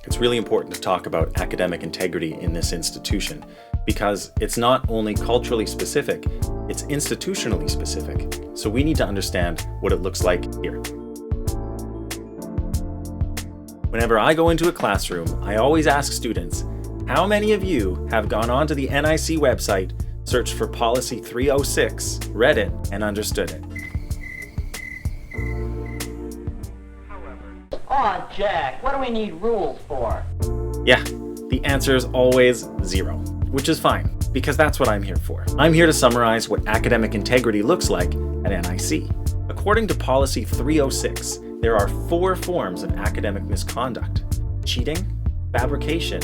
It's really important to talk about academic integrity in this institution because it's not only culturally specific, it's institutionally specific. So we need to understand what it looks like here. Whenever I go into a classroom, I always ask students, how many of you have gone onto the NIC website, searched for policy 306, read it, and understood it? Oh, Jack, what do we need rules for? Yeah, the answer is always 0, which is fine, because that's what I'm here for. I'm here to summarize what academic integrity looks like at NIC. According to policy 306, there are 4 forms of academic misconduct: cheating, fabrication,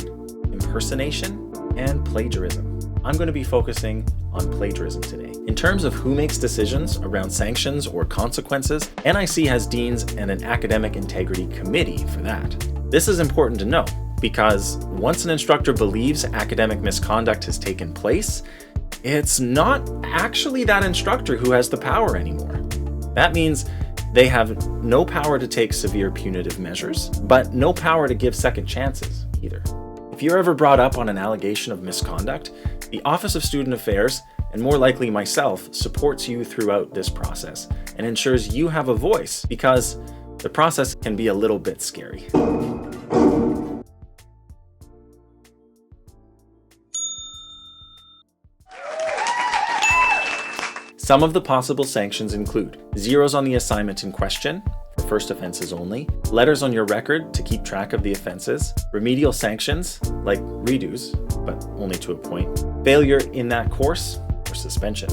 impersonation, and plagiarism. I'm going to be focusing on plagiarism today. In terms of who makes decisions around sanctions or consequences, NIC has deans and an academic integrity committee for that. This is important to know because once an instructor believes academic misconduct has taken place, it's not actually that instructor who has the power anymore. That means they have no power to take severe punitive measures, but no power to give second chances either. If you're ever brought up on an allegation of misconduct, the Office of Student Affairs, and more likely myself, supports you throughout this process and ensures you have a voice because the process can be a little bit scary. Some of the possible sanctions include zeros on the assignment in question, for first offenses only, letters on your record to keep track of the offenses, remedial sanctions, like redos, but only to a point, failure in that course, or suspension.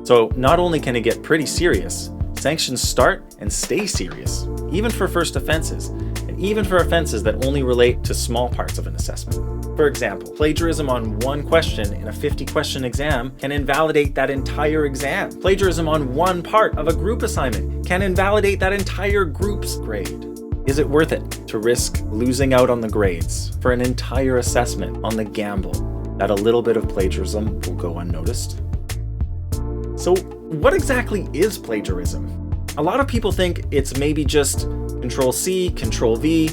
So not only can it get pretty serious, sanctions start and stay serious, even for first offenses, and even for offenses that only relate to small parts of an assessment. For example, plagiarism on one question in a 50-question exam can invalidate that entire exam. Plagiarism on one part of a group assignment can invalidate that entire group's grade. Is it worth it to risk losing out on the grades for an entire assessment on the gamble that a little bit of plagiarism will go unnoticed? So what exactly is plagiarism? A lot of people think it's maybe just Control-C, Control-V,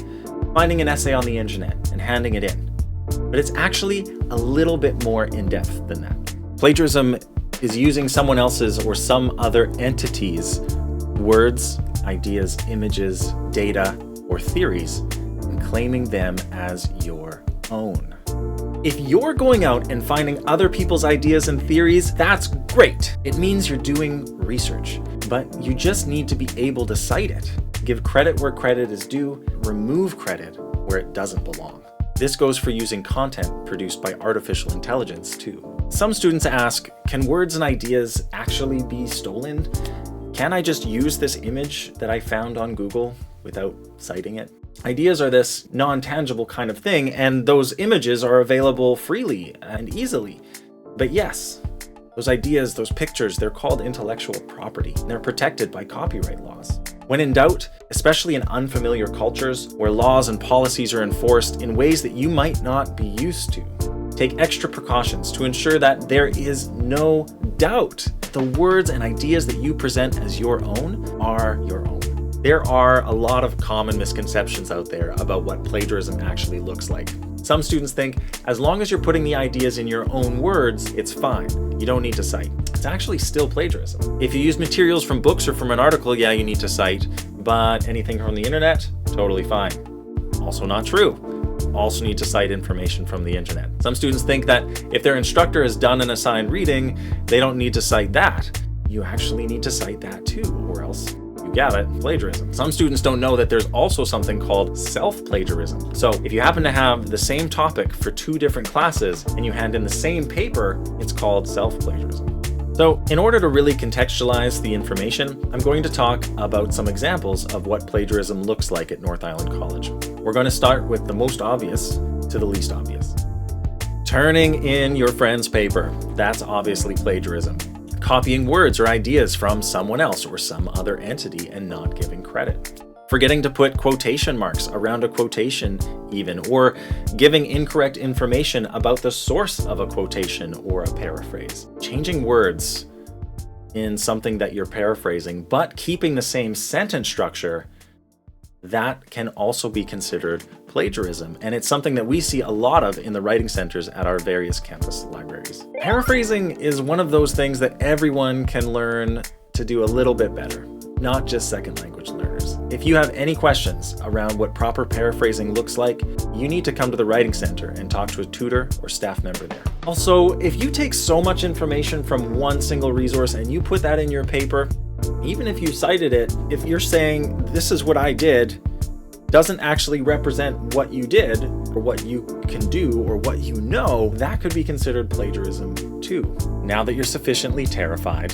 finding an essay on the internet and handing it in. But it's actually a little bit more in-depth than that. Plagiarism is using someone else's or some other entity's words, ideas, images, data, or theories and claiming them as your own. If you're going out and finding other people's ideas and theories, that's great. It means you're doing research, but you just need to be able to cite it. Give credit where credit is due, remove credit where it doesn't belong. This goes for using content produced by artificial intelligence too. Some students ask, can words and ideas actually be stolen? Can I just use this image that I found on Google without citing it? Ideas are this non-tangible kind of thing, and those images are available freely and easily. But yes, those ideas, those pictures, they're called intellectual property, and they're protected by copyright laws. When in doubt, especially in unfamiliar cultures where laws and policies are enforced in ways that you might not be used to, take extra precautions to ensure that there is no doubt the words and ideas that you present as your own are your own. There are a lot of common misconceptions out there about what plagiarism actually looks like. Some students think as long as you're putting the ideas in your own words, it's fine. You don't need to cite. It's actually still plagiarism. If you use materials from books or from an article, yeah, you need to cite, but anything from the internet, totally fine. Also not true. Also need to cite information from the internet. Some students think that if their instructor has done an assigned reading, they don't need to cite that. You actually need to cite that too, or else you got it, plagiarism. Some students don't know that there's also something called self-plagiarism. So if you happen to have the same topic for 2 different classes and you hand in the same paper, it's called self-plagiarism. So in order to really contextualize the information, I'm going to talk about some examples of what plagiarism looks like at North Island College. We're going to start with the most obvious to the least obvious. Turning in your friend's paper, that's obviously plagiarism. Copying words or ideas from someone else or some other entity and not giving credit. Forgetting to put quotation marks around a quotation even, or giving incorrect information about the source of a quotation or a paraphrase. Changing words in something that you're paraphrasing, but keeping the same sentence structure that can also be considered plagiarism. And it's something that we see a lot of in the writing centers at our various campus libraries. Paraphrasing is one of those things that everyone can learn to do a little bit better, not just second language learners. If you have any questions around what proper paraphrasing looks like, you need to come to the Writing Center and talk to a tutor or staff member there. Also, if you take so much information from one single resource and you put that in your paper, even if you cited it, if you're saying, this is what I did, doesn't actually represent what you did or what you can do or what you know, that could be considered plagiarism too. Now that you're sufficiently terrified,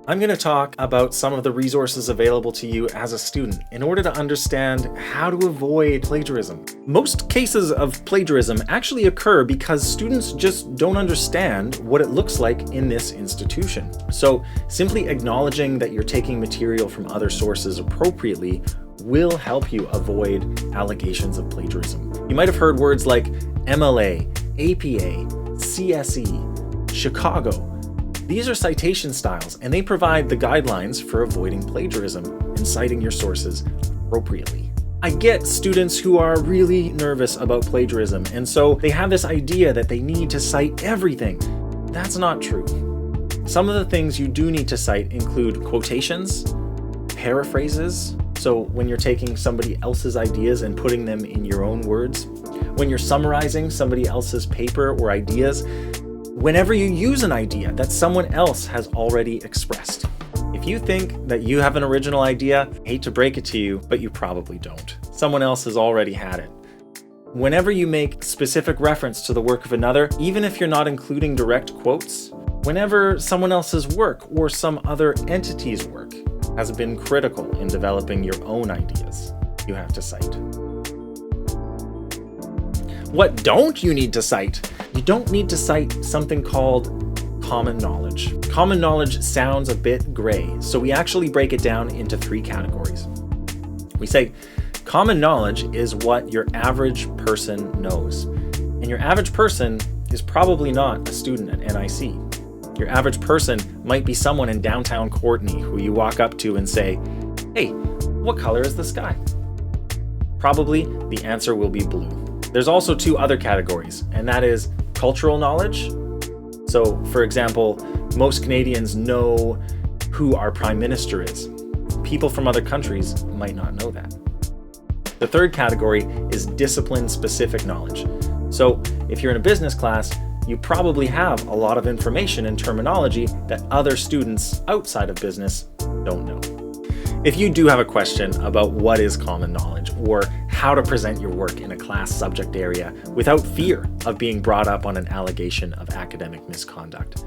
I'm going to talk about some of the resources available to you as a student in order to understand how to avoid plagiarism. Most cases of plagiarism actually occur because students just don't understand what it looks like in this institution. So simply acknowledging that you're taking material from other sources appropriately will help you avoid allegations of plagiarism. You might have heard words like MLA, APA, CSE, Chicago. These are citation styles, and they provide the guidelines for avoiding plagiarism and citing your sources appropriately. I get students who are really nervous about plagiarism, and so they have this idea that they need to cite everything. That's not true. Some of the things you do need to cite include quotations, paraphrases, so when you're taking somebody else's ideas and putting them in your own words, when you're summarizing somebody else's paper or ideas, whenever you use an idea that someone else has already expressed. If you think that you have an original idea, I hate to break it to you, but you probably don't. Someone else has already had it. Whenever you make specific reference to the work of another, even if you're not including direct quotes, whenever someone else's work or some other entity's work has been critical in developing your own ideas, you have to cite. What don't you need to cite? You don't need to cite something called common knowledge. Common knowledge sounds a bit gray, so we actually break it down into 3 categories. We say common knowledge is what your average person knows. And your average person is probably not a student at NIC. Your average person might be someone in downtown Courtenay who you walk up to and say, "Hey, what color is the sky?" Probably the answer will be blue. There's also 2 other categories, and that is cultural knowledge. So, for example, most Canadians know who our Prime Minister is. People from other countries might not know that. The third category is discipline-specific knowledge. So, if you're in a business class, you probably have a lot of information and terminology that other students outside of business don't know. If you do have a question about what is common knowledge or how to present your work in a class subject area without fear of being brought up on an allegation of academic misconduct,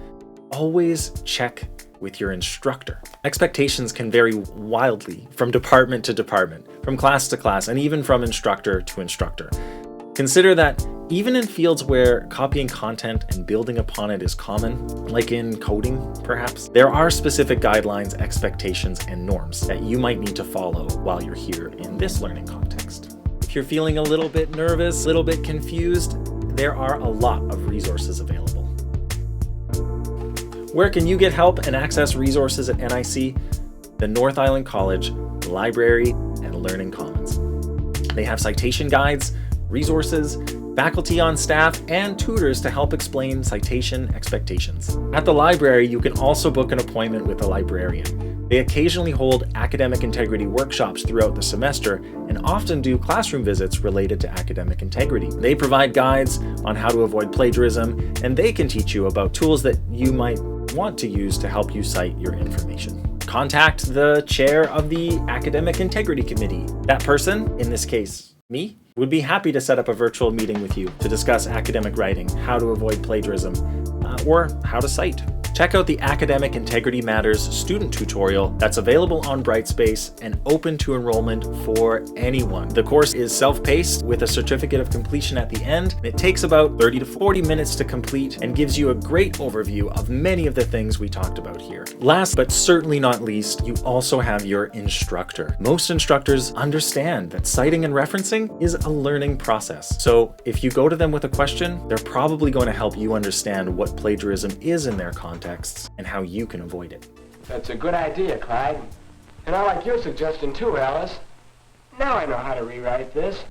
always check with your instructor. Expectations can vary wildly from department to department, from class to class, and even from instructor to instructor. Consider that even in fields where copying content and building upon it is common, like in coding perhaps, there are specific guidelines, expectations, and norms that you might need to follow while you're here in this learning context. If you're feeling a little bit nervous, a little bit confused, there are a lot of resources available. Where can you get help and access resources at NIC? The North Island College Library and Learning Commons. They have citation guides, resources, faculty on staff, and tutors to help explain citation expectations. At the library, you can also book an appointment with a librarian. They occasionally hold academic integrity workshops throughout the semester and often do classroom visits related to academic integrity. They provide guides on how to avoid plagiarism, and they can teach you about tools that you might want to use to help you cite your information. Contact the chair of the Academic Integrity Committee. That person, in this case, me, would be happy to set up a virtual meeting with you to discuss academic writing, how to avoid plagiarism, or how to cite. Check out the Academic Integrity Matters student tutorial that's available on Brightspace and open to enrollment for anyone. The course is self-paced with a certificate of completion at the end. It takes about 30 to 40 minutes to complete and gives you a great overview of many of the things we talked about here. Last but certainly not least, you also have your instructor. Most instructors understand that citing and referencing is a learning process. So if you go to them with a question, they're probably going to help you understand what plagiarism is in their context and how you can avoid it. That's a good idea, Clyde. And I like your suggestion too, Alice. Now I know how to rewrite this.